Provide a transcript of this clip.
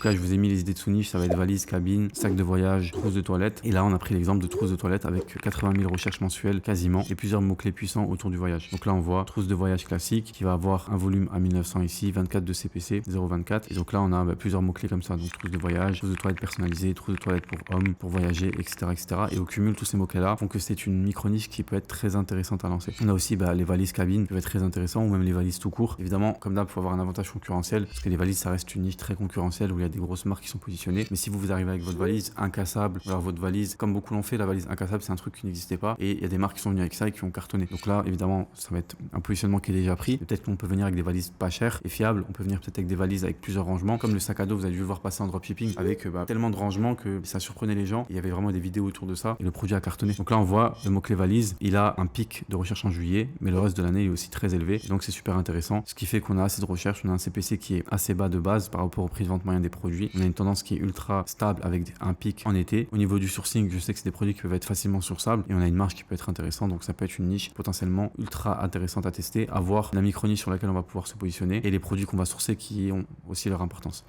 Là, je vous ai mis les idées de sous-niche, ça va être valise, cabine, sac de voyage, trousse de toilette. Et là, on a pris l'exemple de trousse de toilette avec 80 000 recherches mensuelles quasiment et plusieurs mots-clés puissants autour du voyage. Donc là, on voit trousse de voyage classique qui va avoir un volume à 1900 ici, 24 de CPC, 0,24. Et donc là, on a plusieurs mots-clés comme ça. Donc trousse de voyage, trousse de toilette personnalisée, trousse de toilette pour hommes, pour voyager, etc., etc. Et au cumul, tous ces mots-clés-là font que c'est une micro-niche qui peut être très intéressante à lancer. On a aussi les valises cabine qui peuvent être très intéressant ou même les valises tout court. Évidemment, comme d'hab, il faut avoir un avantage concurrentiel parce que les valises, ça reste une niche très concurrentielle où il y a des grosses marques qui sont positionnées. Mais si vous arrivez avec votre valise incassable, alors votre valise, comme beaucoup l'ont fait, la valise incassable, c'est un truc qui n'existait pas et il y a des marques qui sont venues avec ça et qui ont cartonné. Donc là, évidemment, ça va être un positionnement qui est déjà pris. Peut-être qu'on peut venir avec des valises pas chères et fiables. On peut venir peut-être avec des valises avec plusieurs rangements. Comme le sac à dos, vous avez dû le voir passer en dropshipping avec tellement de rangements que ça surprenait les gens. Il y avait vraiment des vidéos autour de ça et le produit a cartonné. Donc là, on voit le mot-clé valise. Il a un pic de recherche en juillet, mais le reste de l'année est aussi très élevé. Donc c'est super intéressant. Ce qui fait qu'on a assez de recherche. On a un CPC qui est assez bas de base par rapport au prix de vente moyen des produits. On a une tendance qui est ultra stable avec un pic en été. Au niveau du sourcing, je sais que c'est des produits qui peuvent être facilement sourçables et on a une marge qui peut être intéressante. Donc ça peut être une niche potentiellement ultra intéressante à tester, à voir la micro-niche sur laquelle on va pouvoir se positionner et les produits qu'on va sourcer qui ont aussi leur importance.